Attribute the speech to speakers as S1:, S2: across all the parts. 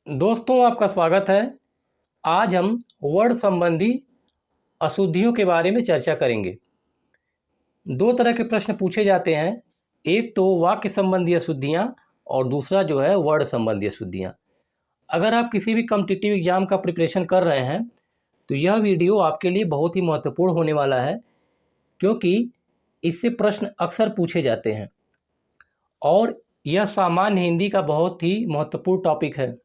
S1: दोस्तों, आपका स्वागत है। आज हम वर्ण संबंधी अशुद्धियों के बारे में चर्चा करेंगे। दो तरह के प्रश्न पूछे जाते हैं, एक तो वाक्य संबंधी अशुद्धियाँ और दूसरा जो है वर्ण संबंधी अशुद्धियाँ। अगर आप किसी भी कॉम्पिटिटिव एग्जाम का प्रिपरेशन कर रहे हैं तो यह वीडियो आपके लिए बहुत ही महत्वपूर्ण होने वाला है, क्योंकि इससे प्रश्न अक्सर पूछे जाते हैं और यह सामान्य हिंदी का बहुत ही महत्वपूर्ण टॉपिक है।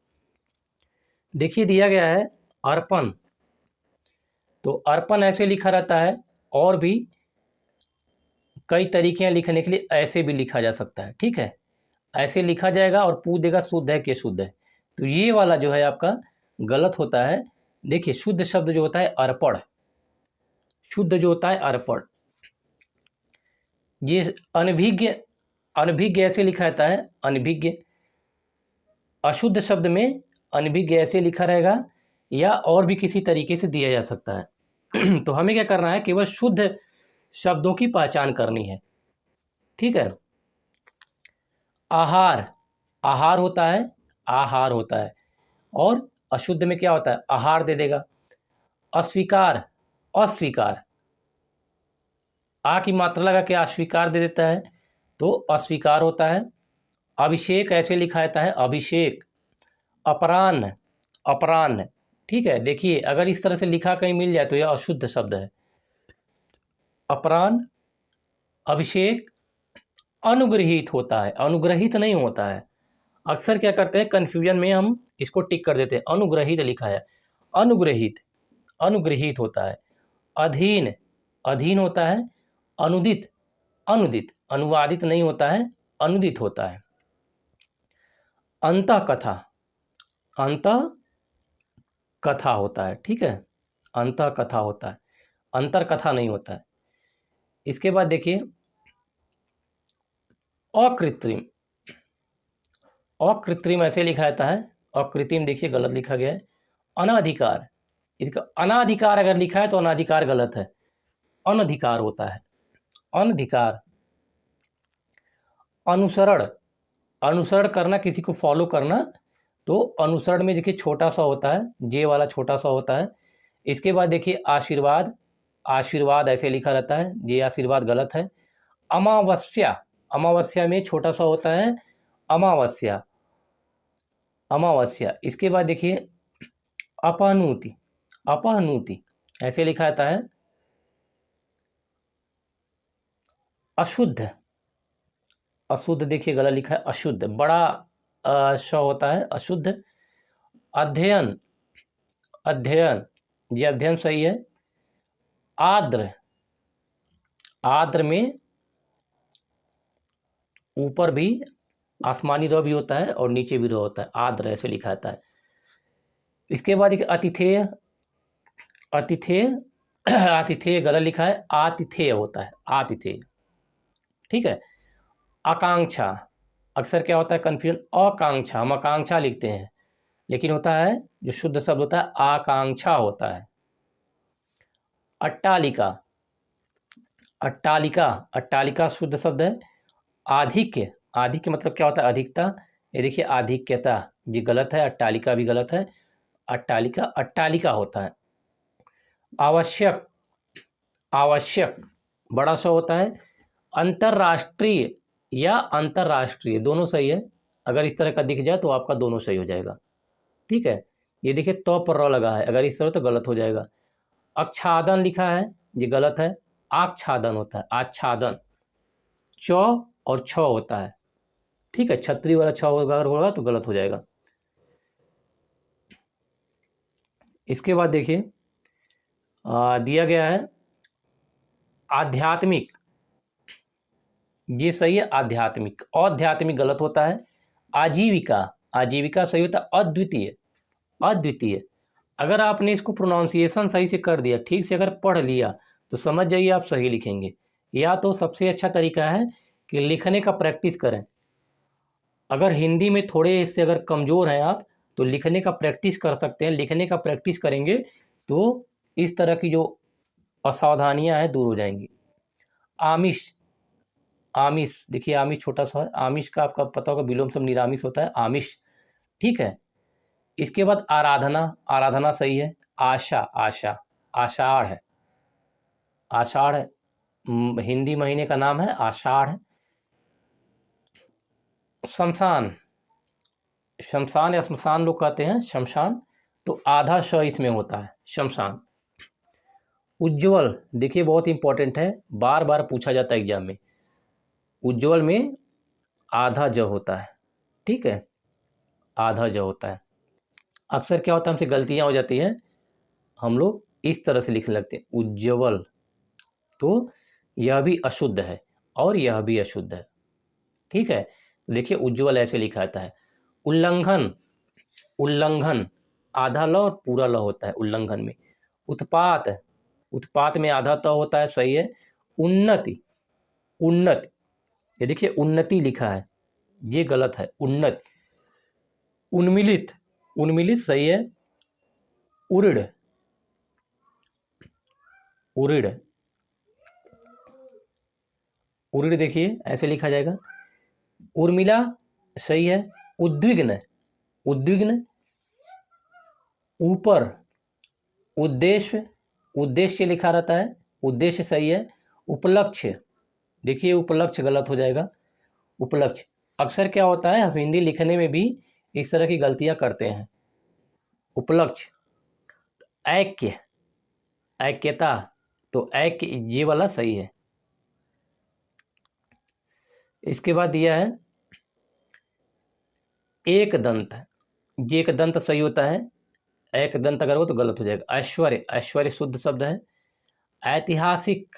S1: देखिए, दिया गया है अर्पण। तो अर्पण ऐसे लिखा रहता है, और भी कई तरीके हैं लिखने के लिए, ऐसे भी लिखा जा सकता है। ठीक है, ऐसे लिखा जाएगा और पूछ देगा शुद्ध है कि शुद्ध है। तो ये वाला जो है आपका गलत होता है। देखिए, शुद्ध शब्द जो होता है अर्पण, शुद्ध जो होता है अर्पण। ये अनभिज्ञ, अनभिज्ञ ऐसे लिखा रहता है, अनभिज्ञ। अशुद्ध शब्द में अनभिज्ञ ऐसे लिखा रहेगा या और भी किसी तरीके से दिया जा सकता है। तो हमें क्या करना है, केवल शुद्ध शब्दों की पहचान करनी है। ठीक है, आहार, आहार होता है, आहार होता है। और अशुद्ध में क्या होता है, आहार दे देगा। अस्वीकार, अस्वीकार, आ की मात्रा लगा के अस्वीकार दे देता है, तो अस्वीकार होता है। अभिषेक ऐसे लिखा जाता है, अभिषेक। अपराह्न, अपराह्न। ठीक है, देखिए अगर इस तरह से लिखा कहीं मिल जाए तो यह अशुद्ध शब्द है। अपराह्न, अभिषेक। अनुग्रहित होता है, अनुग्रहित नहीं होता है। अक्सर क्या करते हैं, कन्फ्यूजन में हम इसको टिक कर देते हैं, अनुग्रहित लिखा है, अनुग्रहित, अनुग्रहित होता है। अधीन, अधीन होता है। अनुदित, अनुदित, अनुवादित नहीं होता है, अनुदित होता है। अंतःकथा, अंतः कथा होता है। ठीक है, अंतः कथा होता है, अंतर कथा नहीं होता है। इसके बाद देखिए अकृत्रिम, अकृत्रिम ऐसे लिखा जाता है, अकृत्रिम देखिए गलत लिखा गया है। अनाधिकार, इसका अनाधिकार अगर लिखा है तो अनाधिकार गलत है, अनधिकार होता है, अनधिकार। अनुसरण, अनुसरण करना, किसी को फॉलो करना, तो अनुसरण में देखिए छोटा सा होता है, जे वाला छोटा सा होता है। इसके बाद देखिए आशीर्वाद, आशीर्वाद ऐसे लिखा रहता है, ये आशीर्वाद गलत है। अमावस्या, अमावस्या में छोटा सा होता है, अमावस्या, अमावस्या। इसके बाद देखिए अपहनुति, अपहनुति ऐसे लिखा जाता है। अशुद्ध, अशुद्ध देखिए गलत लिखा है, अशुद्ध, बड़ा श होता है, अशुद्ध। अध्ययन, अध्ययन, ये अध्ययन सही है। आर्द्र, आर्द्र में ऊपर भी आसमानी र भी होता है और नीचे भी र होता है, आर्द्र ऐसे लिखा जाता है। इसके बाद एक अतिथेय, अतिथेय, आतिथेय गलत लिखा है, आतिथेय होता है, आतिथेय। ठीक है। आकांक्षा, अक्सर क्या होता है कन्फ्यूजन, आकांक्षा, हम आकांक्षा लिखते हैं, लेकिन होता है जो शुद्ध शब्द होता है आकांक्षा होता है। अट्टालिका, अट्टालिका, अट्टालिका शुद्ध शब्द है। आधिक्य, आधिक्य मतलब क्या होता है, अधिकता। ये देखिए आधिक्यता, ये गलत है, अट्टालिका भी गलत है, अट्टालिका, अट्टालिका होता है। आवश्यक, आवश्यक बड़ा सा होता है। अंतर्राष्ट्रीय या अंतर्राष्ट्रीय दोनों सही है, अगर इस तरह का दिख जाए तो आपका दोनों सही हो जाएगा। ठीक है, ये देखिए तो पर र लगा है, अगर इस तरह तो गलत हो जाएगा। आच्छादन लिखा है, ये गलत है, आच्छादन होता है, आच्छादन। च और छ होता है। ठीक है, छतरी वाला छ अगर होगा तो गलत हो जाएगा। इसके बाद देखिए दिया गया है आध्यात्मिक, ये सही है, आध्यात्मिक। आध्यात्मिक गलत होता है। आजीविका, आजीविका सही होता है। अद्वितीय, अद्वितीय। अगर आपने इसको प्रोनाउंसिएशन सही से कर दिया, ठीक से अगर पढ़ लिया, तो समझ जाइए आप सही लिखेंगे। या तो सबसे अच्छा तरीका है कि लिखने का प्रैक्टिस करें। अगर हिंदी में थोड़े इससे अगर कमज़ोर हैं आप, तो लिखने का प्रैक्टिस कर सकते हैं। लिखने का प्रैक्टिस करेंगे तो इस तरह की जो असावधानियां हैं दूर हो जाएंगी। आमिष, आमिष देखिए, आमिष छोटा सा है, आमिष का आपका पता होगा विलोम शब्द निरामिष होता है, आमिष। ठीक है, इसके बाद आराधना, आराधना सही है। आशा, आशा, आषाढ़ है, आषाढ़ हिंदी महीने का नाम है आषाढ़। शमशान, शमशान या श्मशान लोग कहते हैं, शमशान, तो आधा श इसमें होता है, शमशान। उज्ज्वल, देखिए बहुत इंपॉर्टेंट है, बार बार पूछा जाता है एग्जाम में। उज्ज्वल में आधा ज होता है, ठीक है, आधा ज होता है। अक्सर क्या होता है, हमसे गलतियां हो जाती हैं, हम लोग इस तरह से लिखने लगते हैं उज्ज्वल, तो यह भी अशुद्ध है और यह भी अशुद्ध है, ठीक है। देखिए उज्ज्वल ऐसे लिखा जाता है। उल्लंघन, उल्लंघन आधा ल और पूरा ल होता है उल्लंघन में। उत्पात, उत्पात में आधा त होता है, सही है। उन्नति, उन्नति, ये देखिए उन्नति लिखा है, ये गलत है, उन्नति। उन्मिलित, उन्मिलित सही है। उऋड़, उऋड़, उऋड़ देखिए ऐसे लिखा जाएगा। उर्मिला सही है। उद्विग्न, उद्विग्न। ऊपर, उद्देश्य, उद्देश्य लिखा रहता है, उद्देश्य सही है। उपलक्ष्य, देखिए उपलक्ष्य गलत हो जाएगा, उपलक्ष्य। अक्सर क्या होता है, हम हिंदी लिखने में भी इस तरह की गलतियां करते हैं। उपलक्ष्य। ऐक्य, ऐक्यता, तो ऐक्य ये वाला सही है। इसके बाद दिया है एक दंत, ये एक दंत सही होता है, एक दंत अगर हो तो गलत हो जाएगा। ऐश्वर्य, ऐश्वर्य शुद्ध शब्द है। ऐतिहासिक,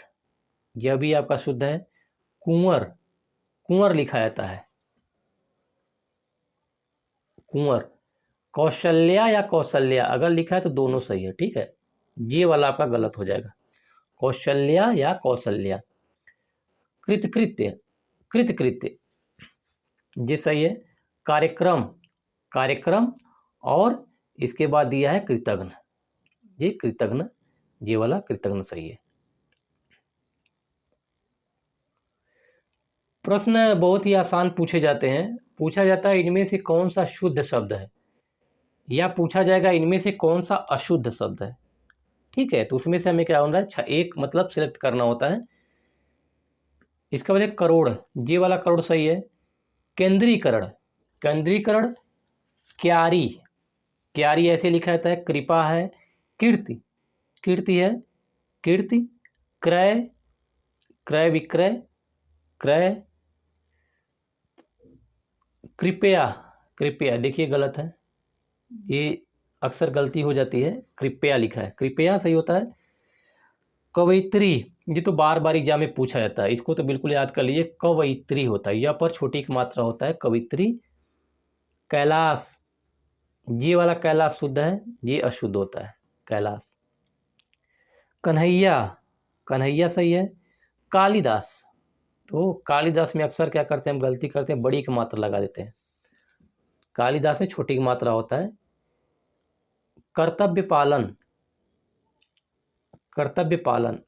S1: यह भी आपका शुद्ध है। कुंवर, कुंवर लिखा जाता है, कुंवर। कौशल्या या कौशल्या अगर लिखा है तो दोनों सही है, ठीक है, ये वाला आपका गलत हो जाएगा, कौशल्या या कौशल्या। कृतकृत्य, कृतकृत्य ये सही है। कार्यक्रम, कार्यक्रम, और इसके बाद दिया है कृतघ्न, ये कृतघ्न, ये वाला कृतघ्न सही है। प्रश्न बहुत ही आसान पूछे जाते हैं, पूछा जाता है इनमें से कौन सा शुद्ध शब्द है, या पूछा जाएगा इनमें से कौन सा अशुद्ध शब्द है, ठीक है। तो उसमें से हमें क्या होना है, एक मतलब सिलेक्ट करना होता है। इसका वजह करोड़, ये वाला करोड़ सही है। केंद्रीकरण, केंद्रीकरण। क्यारी, क्यारी ऐसे लिखा जाता है। कृपा है। कीर्ति, कीर्ति है, कीर्ति। क्रय, क्रय विक्रय, क्रय। कृपया, कृपया देखिए गलत है, ये अक्सर गलती हो जाती है, कृपया लिखा है, कृपया सही होता है। कवयित्री, ये तो बार बार एग्जाम में पूछा जाता है, इसको तो बिल्कुल याद कर लीजिए, कवयित्री होता है, यह पर छोटी की मात्रा होता है, कवयित्री। कैलाश, ये वाला कैलाश शुद्ध है, ये अशुद्ध होता है, कैलाश। कन्हैया, कन्हैया सही है। कालिदास, तो कालिदास में अक्सर क्या करते हैं, हम गलती करते हैं, बड़ी की मात्रा लगा देते हैं, कालिदास में छोटी की मात्रा होता है। कर्तव्य पालन, कर्तव्य पालन,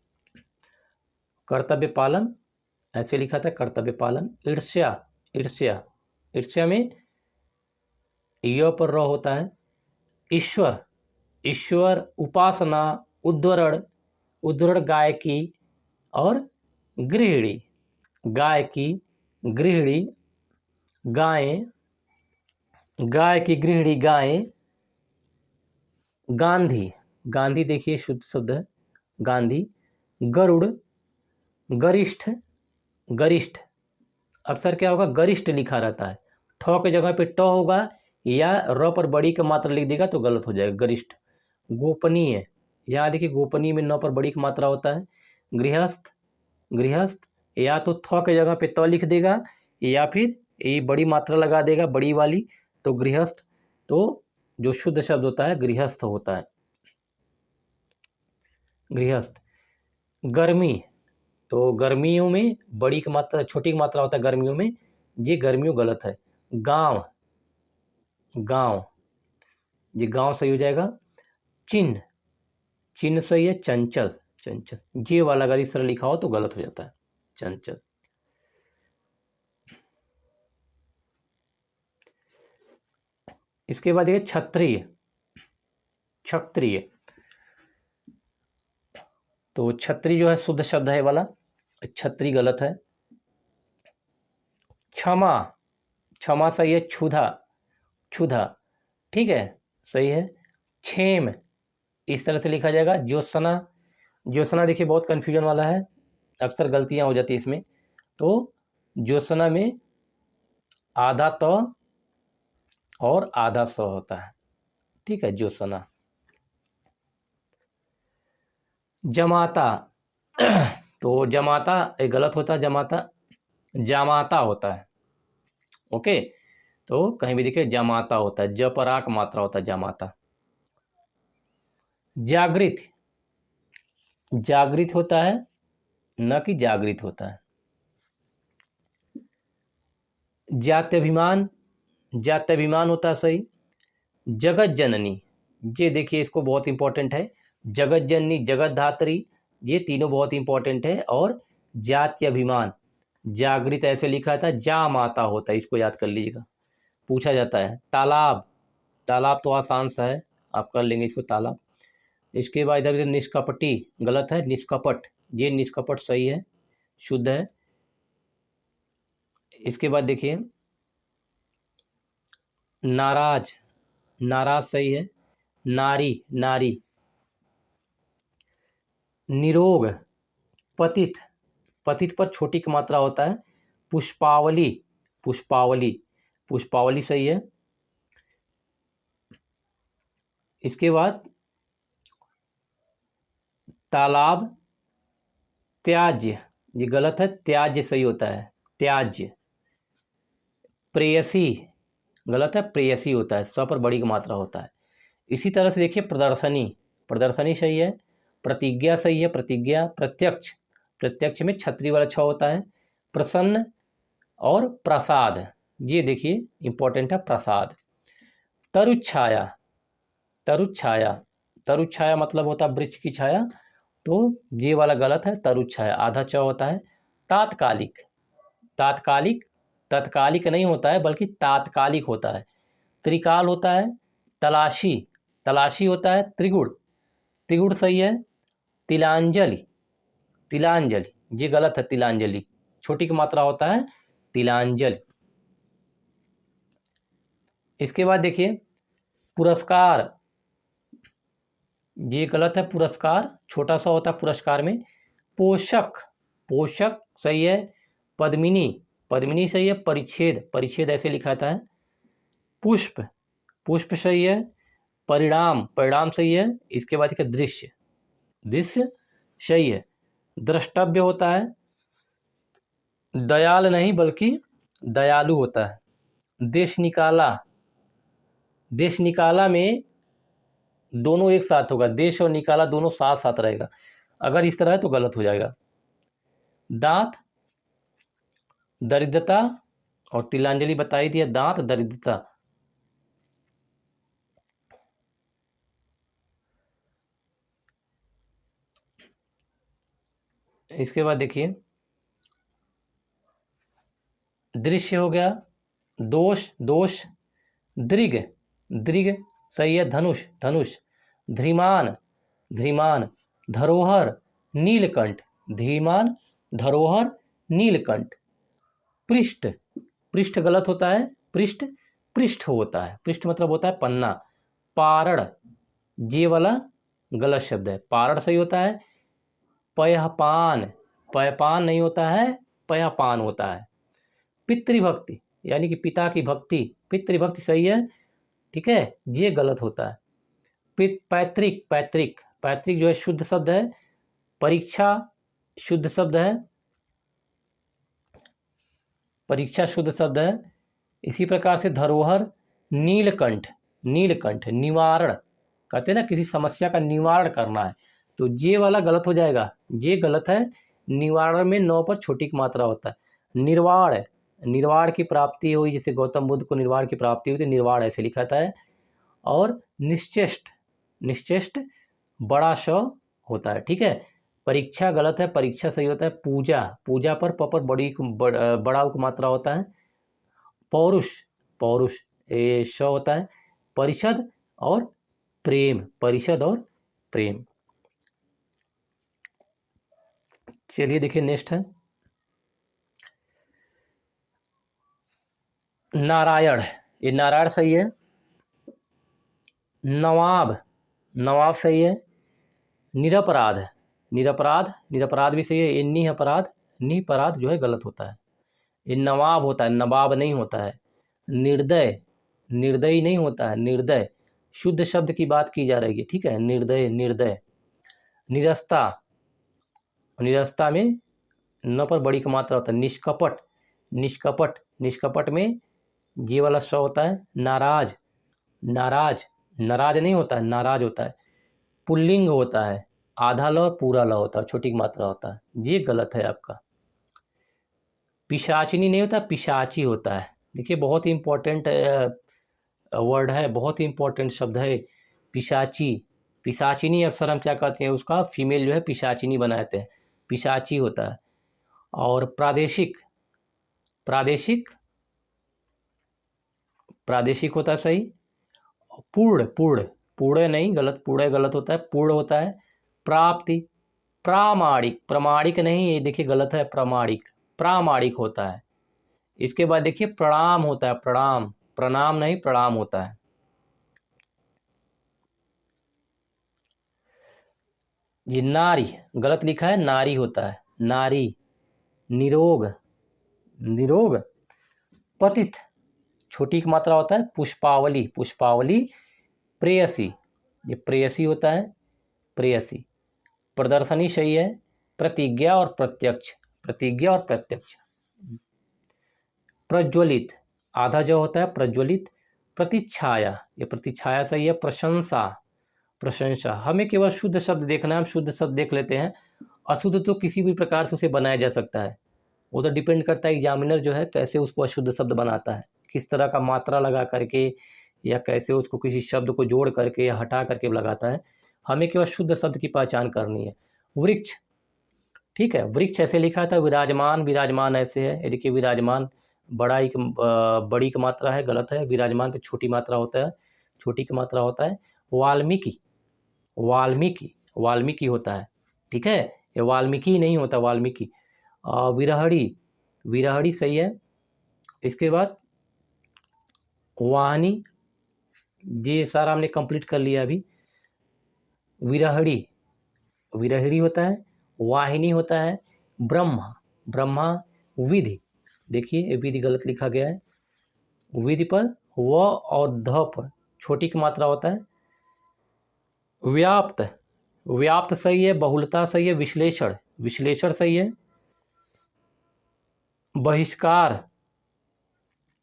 S1: कर्तव्य पालन ऐसे लिखा था, कर्तव्य पालन। ईर्ष्या, ईर्ष्या, ईर्ष्या में य पर र होता है। ईश्वर, ईश्वर। उपासना, उद्धरण, उद्धरण गायकी, और गृहिणी, गायकी, गृहिणी, गायें, गाय की गृहिणी गायें। गांधी, गांधी देखिए शुद्ध शब्द है, गांधी। गरुड़, गरिष्ठ, गरिष्ठ, अक्सर क्या होगा, गरिष्ठ लिखा रहता है, ठ के जगह पे ट होगा, या र पर बड़ी का मात्रा लिख देगा तो गलत हो जाएगा, गरिष्ठ। गोपनीय, यहाँ देखिए गोपनीय में न पर बड़ी की मात्रा होता है। गृहस्थ, गृहस्थ, या तो थ के जगह पे त लिख देगा, या फिर ये बड़ी मात्रा लगा देगा, बड़ी वाली, तो गृहस्थ। तो जो शुद्ध शब्द होता है गृहस्थ होता है, गृहस्थ। गर्मी, तो गर्मियों में बड़ी की मात्रा, छोटी की मात्रा होता है गर्मियों में, ये गर्मियों गलत है। गांव, गांव, ये गांव सही हो जाएगा। चिन्ह, चिन्ह सही है। चंचल, चंचल, ये वाला अगर इस तरह लिखा हो तो गलत हो जाता है, चंचल। इसके बाद देखिए क्षत्रिय, क्षत्रिय, तो क्षत्रिय जो है शुद्ध शब्द है वाला, क्षत्रिय गलत है। क्षमा, क्षमा सही है। क्षुधा, क्षुधा, ठीक है, सही है। क्षेम इस तरह से लिखा जाएगा। ज्योत्सना, ज्योत्सना देखिए बहुत कन्फ्यूजन वाला है, अक्सर गलतियां हो जाती है इसमें। तो ज्योत्सना में आधा त और आधा स होता है, ठीक है, ज्योत्सना। जमाता तो जमाता गलत होता है, जमाता, जामाता होता है। ओके, तो कहीं भी देखिए जामाता होता है, ज पर आक मात्रा होता है, जामाता। जागृत, जागृत होता है, न कि जागृत होता है। जात्यभिमान, जात्यभिमान होता है सही। जगत जननी, ये देखिए इसको बहुत इंपॉर्टेंट है। जगत जननी, जगत धात्री, ये तीनों बहुत इंपॉर्टेंट है। और जात्यभिमान, जागृत ऐसे लिखा था, जा माता होता है, इसको याद कर लीजिएगा, पूछा जाता है। तालाब, तालाब तो आसान सा है, आप कर लेंगे इसको, तालाब। इसके बाद इधर निष्कपटी गलत है, निष्कपट, ये निष्कपट सही है, शुद्ध है। इसके बाद देखिए नाराज, नाराज सही है। नारी, नारी। निरोग, पतित, पतित पर छोटी की मात्रा होता है। पुष्पावली, पुष्पावली, पुष्पावली सही है। इसके बाद तालाब, त्याज्य, ये गलत है, त्याज्य सही होता है, त्याज्य। प्रेयसी गलत है, प्रेयसी होता है, स पर बड़ी की मात्रा होता है। इसी तरह से देखिए प्रदर्शनी, प्रदर्शनी सही है। प्रतिज्ञा सही है, प्रतिज्ञा। प्रत्यक्ष, प्रत्यक्ष में छतरी वाला छ होता है। प्रसन्न और प्रसाद, ये देखिए इंपॉर्टेंट है, प्रसाद। तरुच्छाया, तरुच्छाया, तरुच्छाया मतलब होता है वृक्ष की छाया, तो ये वाला गलत है, तरुच्छाया आधा च होता है। तात्कालिक, तात्कालिक, तत्कालिक नहीं होता है बल्कि तात्कालिक होता है। त्रिकाल होता है। तलाशी, तलाशी होता है। त्रिगुण, त्रिगुण सही है। तिलांजलि, तिलांजलि, ये गलत है, तिलांजलि छोटी की मात्रा होता है, तिलांजलि। इसके बाद देखिए पुरस्कार, ये गलत है, पुरस्कार छोटा सा होता है पुरस्कार में। पोषक, पोषक सही है। पद्मिनी, पद्मिनी सही है। परिच्छेद, परिच्छेद ऐसे लिखा था है। पुष्प, पुष्प सही है। परिणाम, परिणाम सही है। इसके बाद क्या, दृश्य, दृश्य सही है। द्रष्टव्य होता है। दयाल नहीं बल्कि दयालु होता है। देश निकाला, देश निकाला में दोनों एक साथ होगा, देश और निकाला दोनों साथ साथ रहेगा, अगर इस तरह है तो गलत हो जाएगा। दांत, दरिद्रता, और तिलांजलि बता ही दिया, दांत दरिद्रता। इसके बाद देखिए दृश्य हो गया। दोष, दोष। दृग, दृग सही है। धनुष, धनुष। धीमान, धीमान। धरोहर, नीलकंठ, धीमान, धरोहर, नीलकंठ। पृष्ठ, पृष्ठ गलत होता है, पृष्ठ, पृष्ठ होता है, पृष्ठ मतलब होता है पन्ना। पारण, ये वाला गलत शब्द है, पारण सही होता है। पयपान, पयपान नहीं होता है, पयपान होता है। पितृभक्ति यानी कि पिता की भक्ति, पितृभक्ति सही है, ठीक है, ये गलत होता है। पैतृक, पैतृक, पैतृक जो है शुद्ध शब्द है। परीक्षा शुद्ध शब्द है, परीक्षा शुद्ध शब्द है। इसी प्रकार से धरोहर, नीलकंठ, नीलकंठ निवारण, कहते हैं ना किसी समस्या का निवारण करना है, तो ये वाला गलत हो जाएगा, ये गलत है। निवारण में 9 पर छोटी की मात्रा होता है। निर्वाण, निर्वाण की प्राप्ति हुई, जैसे गौतम बुद्ध को निर्वाण की प्राप्ति हुई थी, निर्वाण ऐसे लिखा था है। और निश्चेष्ट, निश्चेष्ट बड़ा श होता है, ठीक है। परीक्षा गलत है, परीक्षा सही होता है। पूजा, पूजा पर प पर बड़ा की मात्रा होता है। पौरुष, पौरुष ये श होता है। परिषद और प्रेम, परिषद और प्रेम। चलिए देखिए नेक्स्ट है नारायण। ये नारायण सही है। नवाब, नवाब सही है। निरपराध, निरपराध, निरपराध भी सही है। ये निअपराध, निपराध जो है गलत होता है। ये नवाब होता है, नवाब नहीं होता है। निर्दय, निर्दयी नहीं होता है, निर्दय। शुद्ध शब्द की बात की जा रही है, ठीक है। निर्दय, निर्दय। निरस्ता, निरस्ता में न पर बड़ी का मात्रा होता है। निष्कपट, निष्कपट, निष्कपट में ये वाला स होता है। नाराज, नाराज, नाराज नहीं होता है, नाराज होता है। पुल्लिंग होता है, आधा ल पूरा ल होता है, छोटी की मात्रा होता है। ये गलत है आपका। पिशाचिनी नहीं होता, पिशाची होता है। देखिए बहुत ही इम्पोर्टेंट वर्ड है, बहुत ही इम्पोर्टेंट शब्द है पिशाची। पिशाचिनी अक्सर हम क्या कहते हैं, उसका फीमेल जो है पिशाचिनी बनाते हैं, पिशाची होता है। और प्रादेशिक, प्रादेशिक, प्रादेशिक होता है सही। पूर्ण, पूर्ण, पूर्ण नहीं, गलत, पूर्ण गलत होता है, पूर्ण होता है। प्राप्ति, प्रामाणिक, प्रामाणिक नहीं, ये देखिए गलत है, प्रामाणिक, प्रामाणिक होता है। इसके बाद देखिए प्रणाम होता है, प्रणाम, प्रणाम नहीं प्रणाम होता है। ये नारी गलत लिखा है, नारी होता है, नारी। निरोग, निरोग। पतित, छोटी की मात्रा होता है। पुष्पावली, पुष्पावली। प्रेयसी, ये प्रेयसी होता है, प्रेयसी। प्रदर्शनी सही है। प्रतिज्ञा और प्रत्यक्ष, प्रतिज्ञा और प्रत्यक्ष। प्रज्वलित, आधा जो होता है प्रज्वलित। प्रतिच्छाया, ये प्रतिच्छाया सही है। प्रशंसा, प्रशंसा। हमें केवल शुद्ध शब्द देखना है, हम शुद्ध शब्द देख लेते हैं। अशुद्ध तो किसी भी प्रकार से उसे बनाया जा सकता है, वो तो डिपेंड करता है एग्जामिनर जो है कैसे उसको अशुद्ध शब्द बनाता है, किस तरह का मात्रा लगा करके, या कैसे उसको किसी शब्द को जोड़ करके या हटा करके लगाता है। हमें केवल शुद्ध शब्द की पहचान करनी है। वृक्ष, ठीक है, वृक्ष ऐसे लिखा था। विराजमान, विराजमान ऐसे है। ये देखिए विराजमान बड़ा एक बड़ी की मात्रा है, गलत है। विराजमान पे छोटी मात्रा होता है, छोटी की मात्रा होता है। वाल्मीकि, वाल्मीकि, वाल्मीकि होता है, ठीक है। ये वाल्मीकि नहीं होता, वाल्मीकि। विरहड़ी, विरहड़ी सही है। इसके बाद वाहनी, ये सारा हमने कंप्लीट कर लिया अभी। विरहड़ी, विरहड़ी होता है। वाहिनी होता है। ब्रह्मा, ब्रह्मा। विधि, देखिए ये विधि गलत लिखा गया है। विधि पर व और ध पर छोटी की मात्रा होता है। व्याप्त, व्याप्त सही है। बहुलता सही है। विश्लेषण, विश्लेषण सही है। बहिष्कार,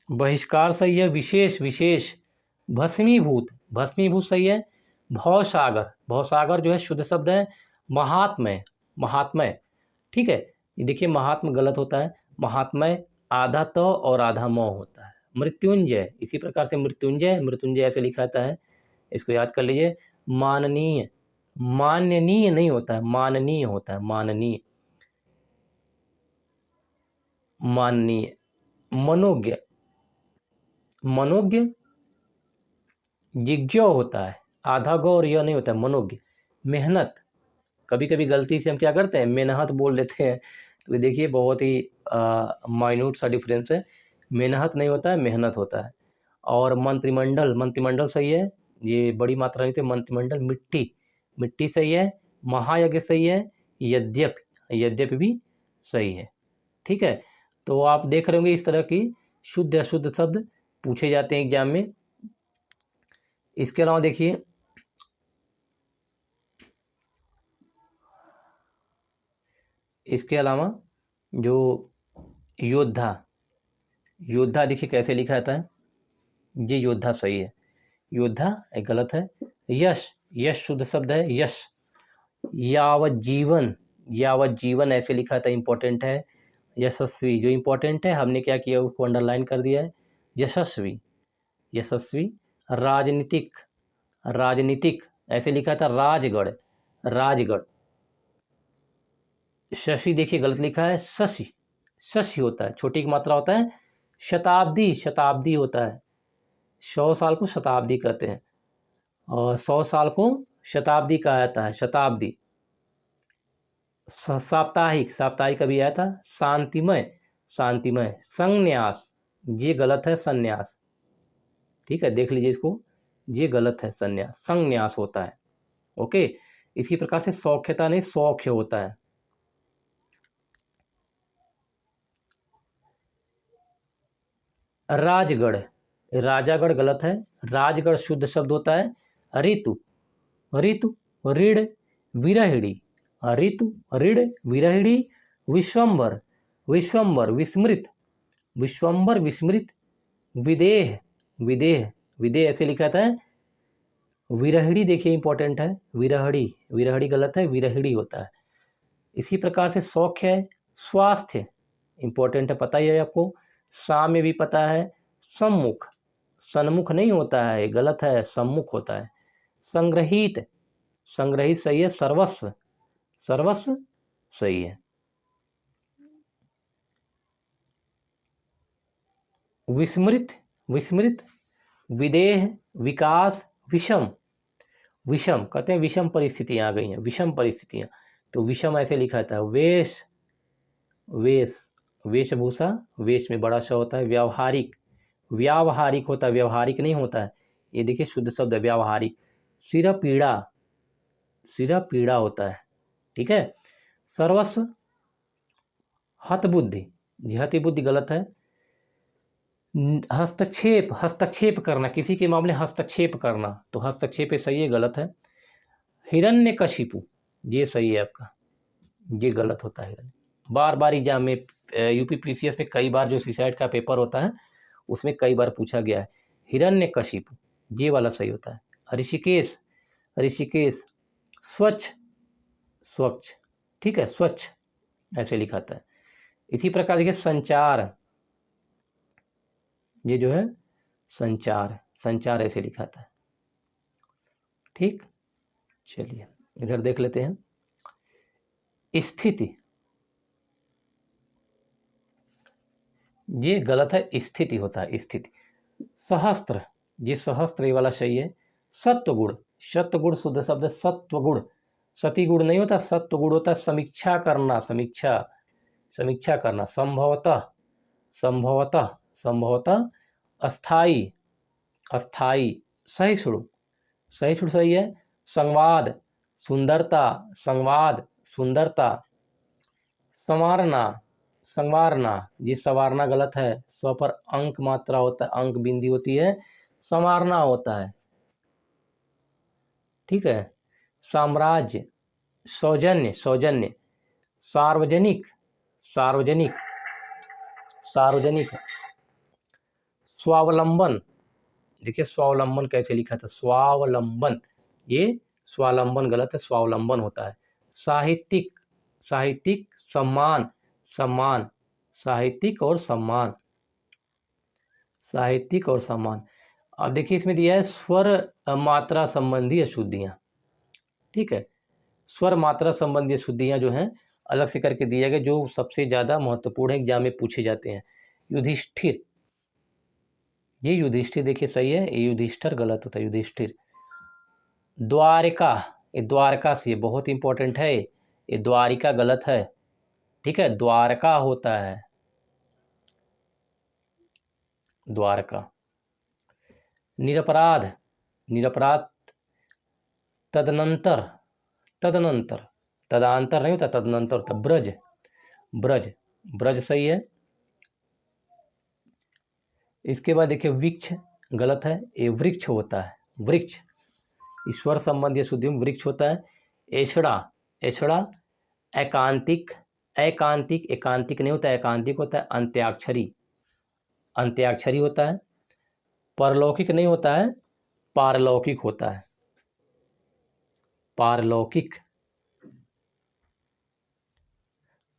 S1: बहिष्कार सही है। विशेष, विशेष। भस्मीभूत, भस्मीभूत सही है। भवसागर, भवसागर जो है शुद्ध शब्द है। महात्मय, महात्मय, ठीक है। ये देखिए महात्म गलत होता है। महात्मय आधा त और आधा म होता है। मृत्युंजय, इसी प्रकार से मृत्युंजय, मृत्युंजय ऐसे लिखा जाता है, इसको याद कर लीजिए। माननीय, माननीय नहीं होता है, माननीय होता है, माननीय, माननीय। मनोज्ञ, मनोज्ञ। जिज्ञ होता है, आधा गौ और यह नहीं होता है, मनोज्ञ। मेहनत, कभी कभी गलती से हम क्या करते हैं मेहनत बोल देते हैं, तो ये देखिए बहुत ही माइन्यूट सा डिफरेंस है। मेहनत नहीं होता है, मेहनत होता है। और मंत्रिमंडल, मंत्रिमंडल सही है, ये बड़ी मात्रा नहीं थे। मंत्रिमंडल। मिट्टी, मिट्टी सही है। महायज्ञ सही है। यद्यपि, यद्यपि भी सही है, ठीक है। तो आप देख रहे होंगे इस तरह की शुद्ध अशुद्ध शब्द पूछे जाते हैं एग्जाम में। इसके अलावा देखिए इसके अलावा जो योद्धा, योद्धा देखिए कैसे लिखा जाता है। ये योद्धा सही है, योद्धा एक गलत है। यश, यश शुद्ध शब्द है। यश। यावत जीवन, यावत जीवन ऐसे लिखा था, इंपॉर्टेंट है। यशस्वी, जो इंपॉर्टेंट है हमने क्या किया उसको अंडरलाइन कर दिया है। यशस्वी, यशस्वी। राजनीतिक, राजनीतिक ऐसे लिखा था। राजगढ़, राजगढ़। शशि देखिए गलत लिखा है। शशि, शशि होता है, छोटी की मात्रा होता है। शताब्दी, शताब्दी होता है। 100 साल को शताब्दी कहते हैं, और 100 साल को शताब्दी कहा जाता है, शताब्दी। साप्ताहिक, साप्ताहिक अभी आया था। शांतिमय, शांतिमय। संन्यास, ये गलत है, संन्यास। ठीक है, देख लीजिए इसको, ये गलत है, संन्यास, संन्यास होता है। ओके, इसी प्रकार से सौख्यता नहीं, सौख्य होता है। राजगढ़, राजागढ़ गलत है। राजगढ़ शुद्ध शब्द होता है ऋतु, ऋतु, ऋण, विरहिणी, ऋतु, ऋण, विरहिणी। विश्वम्बर, विश्वम्बर, विस्मृत, विश्वम्बर, विस्मृत। विदेह, विदेह, विदेह ऐसे लिखा था है। विरहिणी देखिए इंपॉर्टेंट है, विरहड़ी, विरहड़ी गलत है, विरहिणी होता है। इसी प्रकार से सौख्य है, स्वास्थ्य इंपॉर्टेंट है, पता ही है आपको। साम्य भी पता है। सम्मुख, सन्मुख नहीं होता है, गलत है, सम्मुख होता है। संग्रहित, संग्रहित सही है। सर्वस्व, सर्वस्व सही है। विस्मृत, विस्मृत। विदेह, विकास, विषम, विषम कहते हैं विषम परिस्थितियां आ गई हैं, विषम परिस्थितियां, तो विषम ऐसे लिखा था। वेश, वेश, वेशभूषा, वेश में बड़ा श होता है। व्यावहारिक, व्यावहारिक होता है, व्यवहारिक नहीं होता है। ये देखिए शुद्ध शब्द है, व्यावहारिक। सिर पीड़ा, सिर पीड़ा होता है। ठीक है। सर्वस्व, हतबुद्धि, जी हतिबुद्धि गलत है। हस्तक्षेप, हस्तक्षेप करना, किसी के मामले हस्तक्षेप करना, तो हस्तक्षेप सही है, गलत है। हिरण्यकशिपु, ये सही है आपका, ये गलत होता है। बार बार एग्जाम में यूपी पीसीएस में कई बार जो सुसाइड का पेपर होता है उसमें कई बार पूछा गया है। हिरण्यकशिपु, ये वाला सही होता है। ऋषिकेश, ऋषिकेश। स्वच्छ, स्वच्छ, ठीक है, स्वच्छ ऐसे लिखा था है। इसी प्रकार देखिए संचार, ये जो है संचार, संचार ऐसे लिखा था है। ठीक, चलिए इधर देख लेते हैं। स्थिति, ये गलत है, स्थिति होता है, स्थिति। सहस्त्र, ये सहस्त्र ये वाला सही है। सत्वगुण, सत्वगुण शुद्ध शब्द है, सत्वगुण। सती गुण नहीं होता, सत्वगुण होता है समीक्षा करना, समीक्षा, समीक्षा करना। संभवतः, संभवतः, संभवतः। अस्थाई, अस्थाई। सहिष्णु, सहिष्णु सही है। संवाद, सुंदरता, संवाद, सुंदरता। संवारना, संवारना, ये संवारना गलत है, स्व पर अंक मात्रा होता है, अंक बिंदी होती है, संवारना होता है। ठीक है। साम्राज्य, सौजन्य, सौजन्य। सार्वजनिक, सार्वजनिक, सार्वजनिक। स्वावलंबन, देखिए स्वावलंबन कैसे लिखा था, स्वावलंबन, ये स्वावलंबन गलत है, स्वावलंबन होता है। साहित्यिक, साहित्यिक। सम्मान, सम्मान, साहित्यिक और सम्मान, साहित्यिक और सम्मान। अब देखिए इसमें दिया है स्वर मात्रा संबंधी अशुद्धियाँ। ठीक है, स्वर मात्रा संबंधी अशुद्धियाँ जो हैं अलग से करके दिए गए, जो सबसे ज़्यादा महत्वपूर्ण है, एग्जाम में पूछे जाते हैं। युधिष्ठिर, ये युधिष्ठिर देखिए सही है, ये युधिष्ठिर गलत होता है, युधिष्ठिर। द्वारिका, ये द्वारका से, ये बहुत इंपॉर्टेंट है, ये द्वारिका गलत है। ठीक है, द्वारका होता है, द्वारका। निरपराध, निरपराध। तदनंतर, तदनंतर, तदांतर नहीं होता, तदनंतर होता। ब्रज, ब्रज, ब्रज सही है। इसके बाद देखिए वृक्ष गलत है, ये वृक्ष होता है, वृक्ष। ईश्वर संबंधी शुद्धि में वृक्ष होता है। एछड़ा, एछड़ा। एकांतिक, एकांतिक, एकांतिक नहीं होता, एकांतिक होता है। अंत्याक्षरी, अंत्याक्षरी होता है। परलौकिक नहीं होता है, पारलौकिक होता है, पारलौकिक,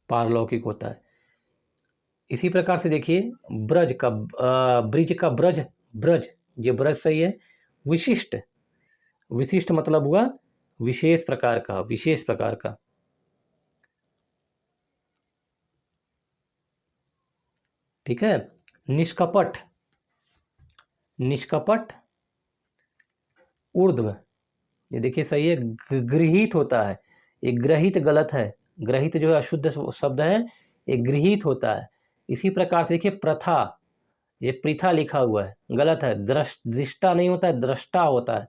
S1: पारलौकिक होता है। इसी प्रकार से देखिए ब्रज का, ब्रिज का ब्रज, ब्रज, ये ब्रज सही है। विशिष्ट, विशिष्ट मतलब हुआ विशेष प्रकार का, विशेष प्रकार का। ठीक है। निष्कपट, निष्कपट ऊर्ध्व, ये देखिए सही है, गृहीत होता है, ये ग्रहित गलत है, ग्रहित जो है अशुद्ध शब्द है, ये गृहीत होता है। इसी प्रकार से देखिए प्रथा, ये प्रथा लिखा हुआ है, गलत है, दृष्टा नहीं होता है, दृष्टा होता है,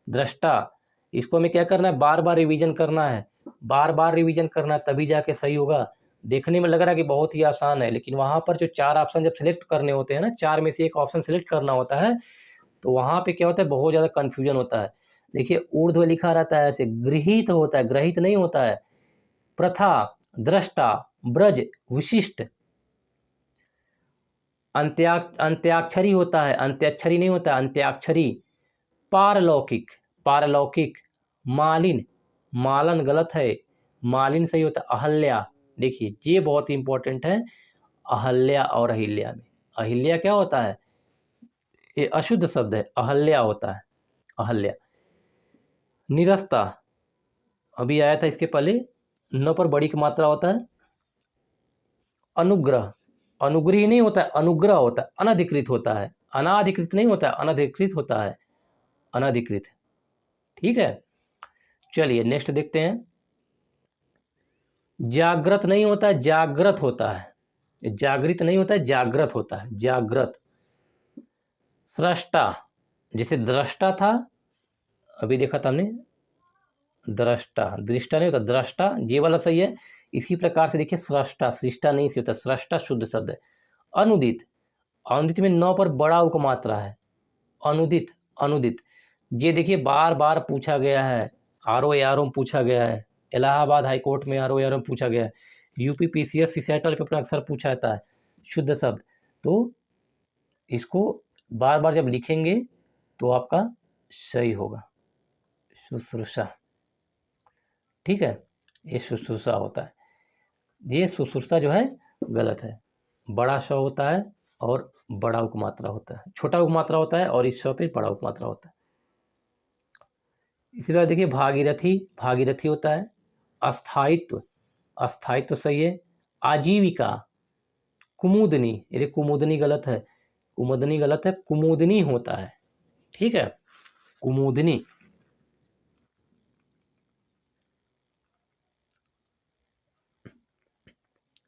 S1: दृष्टा। इसको हमें क्या करना है, बार बार रिवीजन करना है, बार बार रिवीजन करना है, तभी जाके सही होगा। देखने में लग रहा है कि बहुत ही आसान है, लेकिन वहाँ पर जो 4 ऑप्शन जब सिलेक्ट करने होते हैं ना, 4 में से एक ऑप्शन सिलेक्ट करना होता है, तो वहाँ पे क्या होता है, बहुत ज़्यादा कन्फ्यूजन होता है। देखिए ऊर्ध्व लिखा रहता है, ऐसे गृहीत होता है, ग्रहित नहीं होता है। प्रथा, दृष्टा, ब्रज, विशिष्ट, अंत्याक्षरी होता है, अंत्याक्षरी नहीं होता, अंत्याक्षरी। पारलौकिक, पारलौकिक। मालिन, मालन गलत है, मालिन सही होता है। अहल्या, देखिए ये बहुत ही इंपॉर्टेंट है, अहल्या और अहिल्या में, अहिल्या क्या होता है, ये अशुद्ध शब्द है, अहल्या होता है, अहल्या। निरस्ता, अभी आया था इसके पहले, न पर बड़ी की मात्रा होता है। अनुग्रह, अनुग्रही नहीं होता है, अनुग्रह होता है, अनधिकृत होता है, अनाधिकृत नहीं होता है, अनधिकृत होता है, अनधिकृत। ठीक है, चलिए नेक्स्ट देखते हैं। जागृत नहीं होता है, जागृत होता है, जागृत नहीं होता है, जागृत होता है, जागृत। सृष्टा, जैसे दृष्टा था, अभी देखा था हमने, दृष्टा, दृष्टा नहीं होता, दृष्टा, ये वाला सही है। इसी प्रकार से देखिए सृष्टा, सृष्टा नहीं से होता, सृष्टा शुद्ध शब्द है। अनुदित, अनुदित में 9 पर बड़ा उपमात्रा है, अनुदित, अनुदित। ये देखिए बार बार पूछा गया है, RO में पूछा गया है, इलाहाबाद हाई कोर्ट में RO में पूछा गया है, UP PCS सीसेटल पेपर अक्सर पूछा जाता है शुद्ध शब्द। तो इसको बार बार जब लिखेंगे तो आपका सही होगा, शुश्रूषा। ठीक है, ये शुश्रूषा होता है, ये शुश्रूषा जो है गलत है, बड़ा श होता है और बड़ा उपमात्रा होता है, छोटा उपमात्रा होता है और इस श पे बड़ा उपमात्रा होता है। इसी बार देखिए भागीरथी, भागीरथी होता है। अस्थायित्व, अस्थायित्व सही है। आजीविका, कुमुदनी, ये कुमुदनी गलत है, कुमुदनी गलत है, कुमुदनी होता है। ठीक है, कुमुदनी।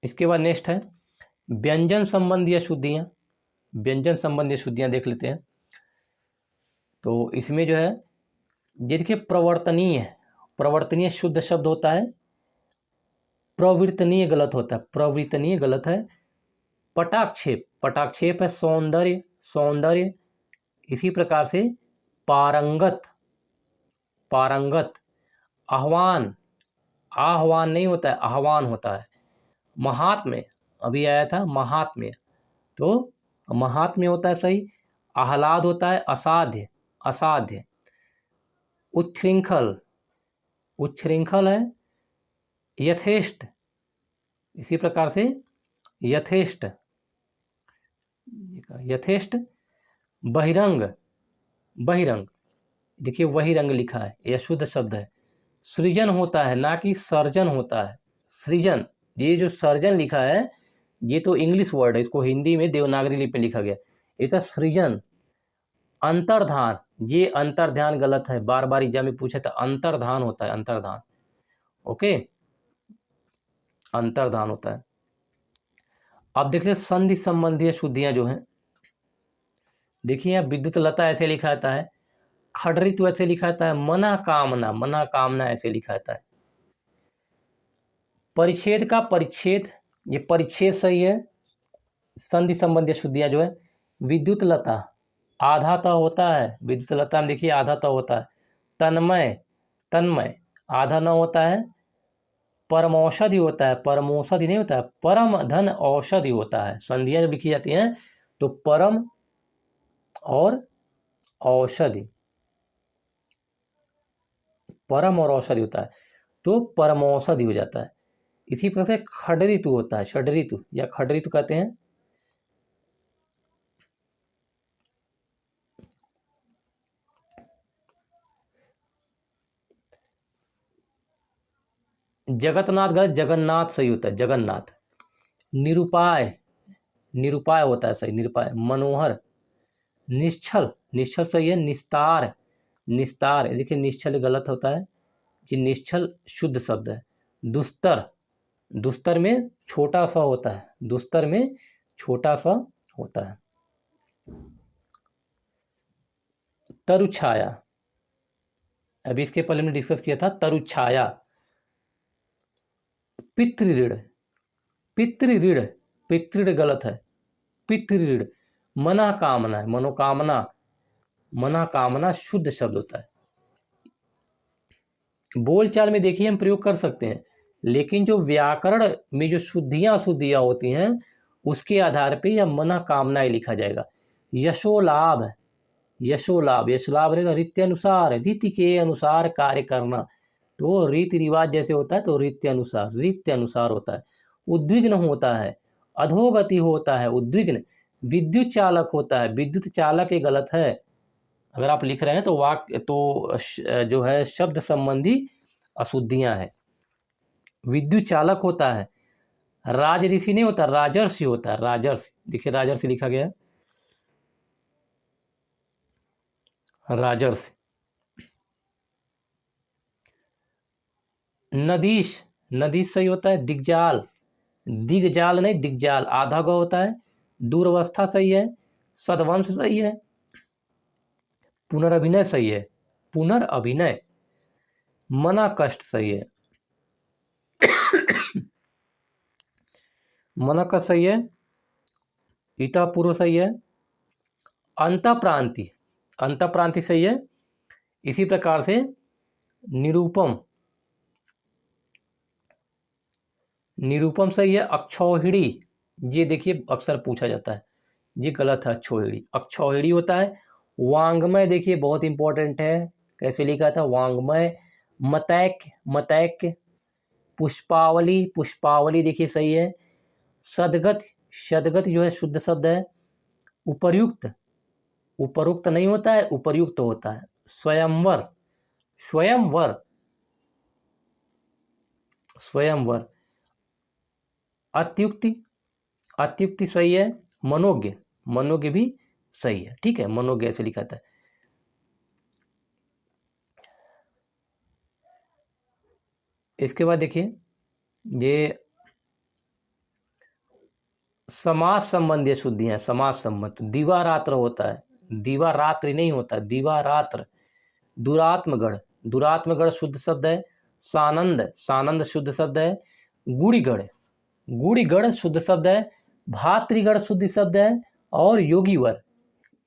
S1: इसके बाद नेक्स्ट है व्यंजन संबंधी अशुद्धियाँ, व्यंजन संबंधी अशुद्धियाँ देख लेते हैं। तो इसमें जो है ये देखिए प्रवर्तनीय, प्रवर्तनीय शुद्ध शब्द होता है, प्रवर्तनीय गलत होता है, प्रवर्तनीय गलत है। पटाक्षेप, पटाक्षेप है सौंदर्य, सौंदर्य। इसी प्रकार से पारंगत, पारंगत। आह्वान, आह्वान नहीं होता है, आह्वान होता है। महात्म्य, अभी आया था महात्म्य, तो महात्म्य होता है सही। आह्लाद होता है असाध्य, असाध्य। उच्छृंखल, उच्छृंखल है यथेष्ट, इसी प्रकार से यथेष्ट, यथेष्ट। बहिरंग, बहिरंग, देखिए वही रंग लिखा है, यह शुद्ध शब्द है। सृजन होता है ना कि सर्जन होता है, सृजन। ये जो सर्जन लिखा है ये तो इंग्लिश वर्ड है, इसको हिंदी में देवनागरी लिपि में लिखा गया, ये तो सृजन। अंतर्धान, ये अंतर्ध्यान गलत है, बार बार एग्जाम में पूछा था, अंतर्धान होता है, अंतर्धान। ओके, अंतर्धान होता है। अब देखते हैं संधि संबंधी शुद्धियाँ जो हैं। देखिए यहाँ विद्युत लता ऐसे लिखा जाता है, खडरित्व ऐसे लिखा जाता है, मना कामना, मना कामना ऐसे लिखा जाता है। परिच्छेद का परिच्छेद, ये परिच्छेद सही है। संधि संबंधी शुद्धियाँ जो है, विद्युत लता आधा त होता है, विद्युत लता में देखिए आधा त होता है। तन्मय, तन्मय आधा न होता है। परमौषधि होता है, परमौषधि नहीं होता है, परम धन औषधि होता है। संधियाँ जब लिखी जाती हैं तो परम और औषधि, परम और औषधि होता है, तो परमौषधि हो जाता है। इसी प्रकार से खडऋतु होता है, षडऋतु या खडऋतु कहते हैं। जगतनाथ गलत, जगन्नाथ सही होता है, जगन्नाथ। निरुपाय, निरुपाय होता है सही, निरुपाय। मनोहर, निश्चल, निश्चल सही है। निस्तार, निस्तार देखिए निश्चल गलत होता है कि निश्चल शुद्ध शब्द है। दुस्तर, दुस्तर में छोटा सा होता है, दुस्तर में छोटा सा होता है। तरुछाया, अभी इसके पहले हमने डिस्कस किया था तरुछाया। पितृऋण, पितृऋण, पितृऋण गलत है। पितृऋण मनोकामना है, मनोकामना, मनोकामना शुद्ध शब्द होता है। बोलचाल में देखिए हम प्रयोग कर सकते हैं, लेकिन जो व्याकरण में जो शुद्धियां अशुद्धियां होती हैं उसके आधार पे यह मनोकामनाएं लिखा जाएगा। यशोलाभ, यशोलाभ, यशोलाभ रहेगा रीति अनुसार, रीति के अनुसार कार्य करना, तो रीति रिवाज जैसे होता है तो रीति अनुसार, रीति अनुसार होता है। उद्विग्न होता है, अधोगति होता है, उद्विग्न। विद्युत चालक होता है, विद्युत चालक ये गलत है। अगर आप लिख रहे हैं तो वाक्य तो जो है शब्द संबंधी अशुद्धियां हैं। विद्युत चालक होता है, राजऋषि नहीं होता, राजर्षि होता है, राजर्षि। देखिए राजर्षि लिखा गया है, राजर्षि। नदीश, नदीश सही होता है। दिग्जाल, दिग्जाल नहीं दिग्जाल, आधा ग होता है। दूरवस्था सही है। सदवंश सही है। पुनर्अभिनय सही है, पुनर्अभिनय। मना कष्ट सही है, मना कष्ट सही है। ईता पूर्व सही है। अंतःप्रांति, अंतःप्रांति सही है। इसी प्रकार से निरूपम, निरूपम सही है। अक्षौहिणी, ये देखिए अक्सर पूछा जाता है, ये गलत है। अक्षौहिणी, अक्षौहिणी होता है। वांग्मय देखिए बहुत इंपॉर्टेंट है, कैसे लिखा था वांग्मय। मतैक्य, मतैक्य। पुष्पावली, पुष्पावली देखिए सही है। सदगत, सदगत जो है शुद्ध शब्द है। उपर्युक्त, उपरुक्त नहीं होता है, उपर्युक्त होता है। स्वयंवर, स्वयंवर, स्वयंवर। अत्युक्ति, अत्युक्ति सही है। मनोज्ञ, मनोज्ञ भी सही है, ठीक है, मनोज्ञ ऐसे लिखा था। इसके बाद देखिए ये समाज संबंधी अशुद्धियां, समाज संबंध। दिवारात्र होता है, दिवारात्रि नहीं होता, दिवारात्र। दुरात्मगढ़, दुरात्मगढ़ शुद्ध शब्द है। सानंद, सानंद शुद्ध शब्द है। गुड़ीगढ़, गुड़ीगढ़ शुद्ध शब्द है। भातृगढ़ शुद्ध शब्द है। और योगीवर,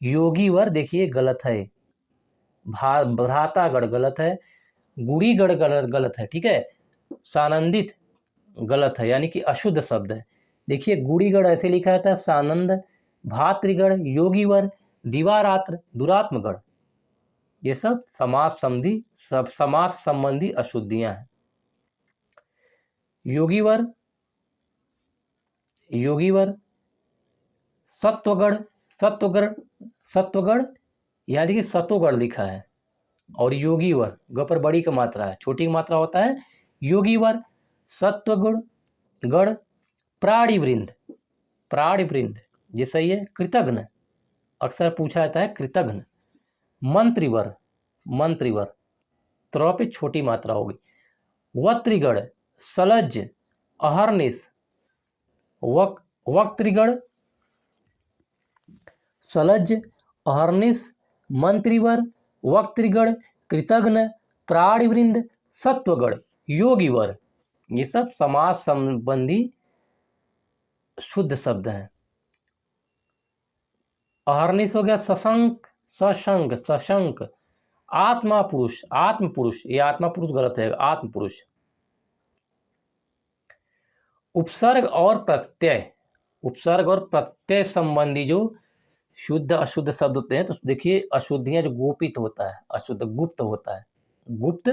S1: योगीवर देखिए गलत है। भ्रातागढ़ गलत है। गुड़ीगढ़ गलत है, ठीक है। सानंदित गलत है, यानी कि अशुद्ध शब्द है। देखिए गुड़ीगढ़ ऐसे लिखा जाता है, सानंद, भातृगढ़, योगीवर, दिवारात्र, दुरात्मगढ़, ये सब समास संबंधी, सब समास संबंधी अशुद्धियां हैं। योगीवर, योगीवर। सत्वगढ़, सत्वगढ़, सत्वगढ़, यहाँ देखिए सत्वगढ़ लिखा है। और योगीवर, ग पर बड़ी का मात्रा है, छोटी की मात्रा होता है। योगीवर, सत्वगुण गढ़। प्राणिवृंद, प्राणिवृंद ये सही है। कृतघ्न, अक्सर पूछा जाता है कृतघ्न। मंत्रिवर, मंत्रिवर, त्र पे छोटी मात्रा होगी। वत्रिगढ़, सलज, अहर्निश। वक्त्रिगढ़, सलज, अहर्निश, मंत्रिवर, वक्त्रिगढ़, कृतघ्न, प्राणिवृंद, सत्वगढ़, योगीवर, ये सब समाज संबंधी शुद्ध शब्द हैं। अहर्निश हो गया सशंक, सशंक, सशंक। आत्मा पुरुष, आत्म पुरुष, ये आत्मा पुरुष गलत है, आत्म पुरुष। उपसर्ग और प्रत्यय, उपसर्ग और प्रत्यय संबंधी जो शुद्ध अशुद्ध शब्द होते हैं, तो देखिए अशुद्धियां जो गोपित होता है, अशुद्ध गुप्त होता है। गुप्त,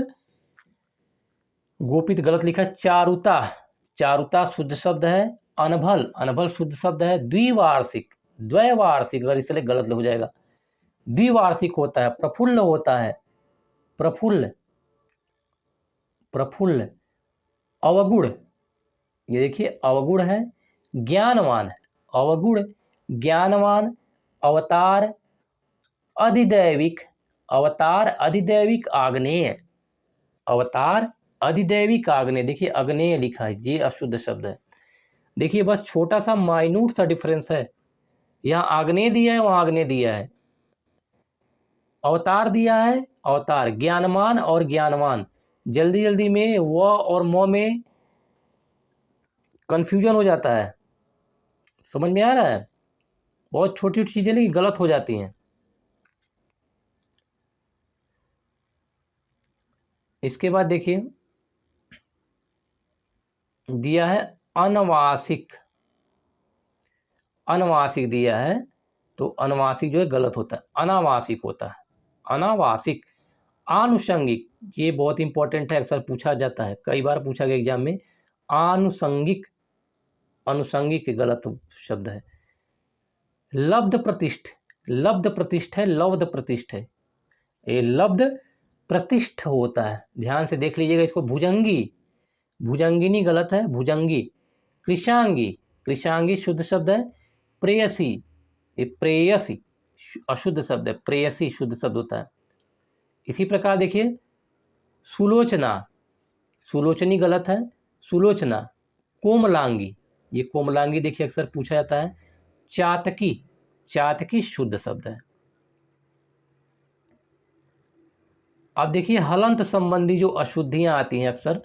S1: गोपित गलत लिखा है। चारुता, चारुता शुद्ध शब्द है। अनभल, अनभल शुद्ध शब्द है। द्विवार्षिक, द्वैवार्षिक अगर इसलिए गलत हो जाएगा। द्विवार्षिक होता है। प्रफुल्ल होता है, प्रफुल्ल, प्रफुल्ल। अवगुण, ये देखिए अवगुण है। ज्ञानवान, अवगुण, ज्ञानवान। अवतार, अधिदैविक, अवतार अधिदैविक आग्नेय, अवतार अधिदैविक आग्नेय। देखिए आग्नेय लिखा है, ये अशुद्ध शब्द है। देखिए बस छोटा सा माइन्यूट सा डिफरेंस है, यहाँ आग्नेय दिया है, वहाँ आग्नेय दिया है। अवतार दिया है, अवतार, ज्ञानमान और ज्ञानवान, जल्दी जल्दी में व और म में कन्फ्यूजन हो जाता है, समझ में आ रहा है। बहुत छोटी छोटी चीज़ें लेकिन गलत हो जाती हैं। इसके बाद देखिए दिया है अनवासिक, अनवासिक दिया है, तो अनवासिक जो है गलत होता है, अनावासिक होता है, अनावासिक। आनुषंगिक, ये बहुत इंपॉर्टेंट है, अक्सर पूछा जाता है, कई बार पूछा गया एग्जाम में। आनुषंगिक, अनुषंगिक गलत शब्द है। लब्ध प्रतिष्ठ, लब्ध प्रतिष्ठ है, लब्ध प्रतिष्ठ है, ये लब्ध प्रतिष्ठ होता है, ध्यान से देख लीजिएगा इसको। भुजंगी, भुजंगिनी गलत है, भुजंगी। कृशांगी, कृशांगी शुद्ध शब्द है। प्रेयसी, ये प्रेयसी अशुद्ध शब्द है, प्रेयसी शुद्ध शब्द होता है। इसी प्रकार देखिए सुलोचना, सुलोचनी गलत है, सुलोचना। कोमलांगी, ये कोमलांगी देखिए अक्सर पूछा जाता है। चातकी, चातकी शुद्ध शब्द है। अब देखिए हलंत संबंधी जो अशुद्धियां आती हैं अक्सर,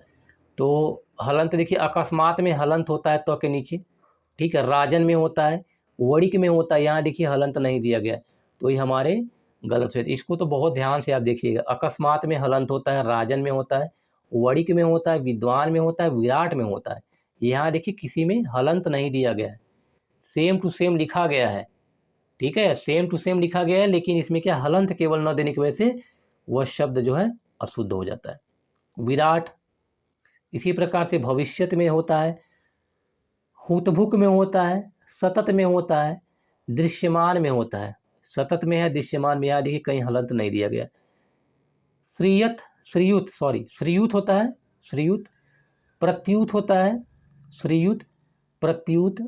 S1: तो हलंत देखिए अकस्मात में हलंत होता है तो के नीचे, ठीक है, राजन में होता है, वणिक में होता है, यहाँ देखिए हलंत नहीं दिया गया, तो ये हमारे गलत है। इसको तो बहुत ध्यान से आप देखिएगा, अकस्मात में हलंत होता है, राजन में होता है, वणिक में होता है, विद्वान में होता है, विराट में होता है। यहाँ देखिए किसी में हलंत नहीं दिया गया है, सेम टू सेम लिखा गया है, ठीक है, सेम टू सेम लिखा गया है, लेकिन इसमें क्या हलंत केवल न देने की वजह से वह शब्द जो है अशुद्ध हो जाता है। विराट, इसी प्रकार से भविष्यत में होता है, हुतभुक में होता है, सतत में होता है, दृश्यमान में होता है। सतत में है, दृश्यमान में, यहाँ देखिए कहीं हलंत नहीं दिया गया। श्रीयत, श्रीयुत, सॉरी श्रीयुत होता है, श्रीयुत। प्रत्युत होता है, श्रीयुत, प्रत्युत,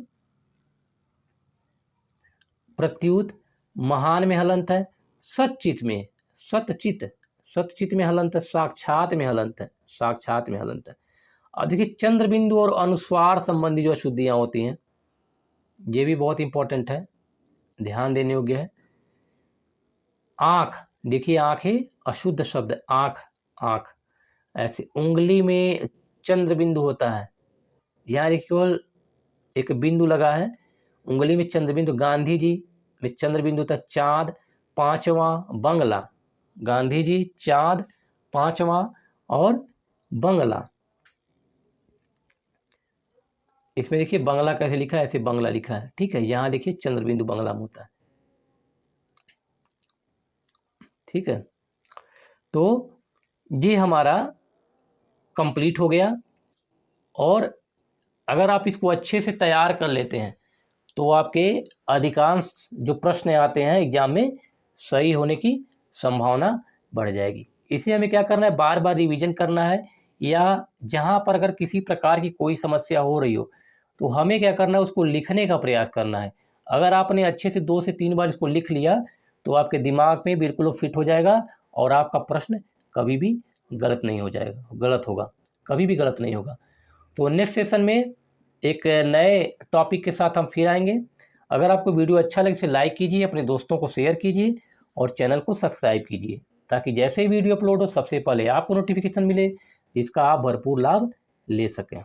S1: प्रत्युत। महान में हलंत है, सच्चित में, सतचित, सतचित में हलंत है, साक्षात में हलंत है, साक्षात में हलंत है। अब देखिए चंद्र बिंदु और अनुस्वार संबंधी जो अशुद्धियाँ होती हैं, ये भी बहुत इंपॉर्टेंट है, ध्यान देने योग्य है। आँख, देखिए आँख है अशुद्ध शब्द, आँख, आँख। ऐसे उंगली में चंद्र बिंदु होता है, यहाँ देखिए केवल एक बिंदु लगा है, उंगली में चंद्र बिंदु। गांधी जी में चंद्र बिंदु था, चाँद, पाँचवां बंगला। गांधी जी, चाँद, पाँचवां और बंगला। इसमें देखिए बंगला कैसे लिखा है, ऐसे बंगला लिखा है, ठीक है। यहाँ देखिए चंद्र बिंदु बंगला में होता है, ठीक है। तो ये हमारा कंप्लीट हो गया, और अगर आप इसको अच्छे से तैयार कर लेते हैं तो आपके अधिकांश जो प्रश्न आते हैं एग्जाम में सही होने की संभावना बढ़ जाएगी। इसे हमें क्या करना है, बार बार रिवीजन करना है, या जहाँ पर अगर किसी प्रकार की कोई समस्या हो रही हो तो हमें क्या करना है, उसको लिखने का प्रयास करना है। अगर आपने अच्छे से 2 से 3 बार इसको लिख लिया तो आपके दिमाग में बिल्कुल फिट हो जाएगा, और आपका प्रश्न कभी भी गलत नहीं हो जाएगा, गलत होगा, कभी भी गलत नहीं होगा। तो नेक्स्ट सेशन में एक नए टॉपिक के साथ हम फिर आएंगे। अगर आपको वीडियो अच्छा लगे इसे लाइक कीजिए, अपने दोस्तों को शेयर कीजिए, और चैनल को सब्सक्राइब कीजिए, ताकि जैसे ही वीडियो अपलोड हो सबसे पहले आपको नोटिफिकेशन मिले, जिसका आप भरपूर लाभ ले सकें।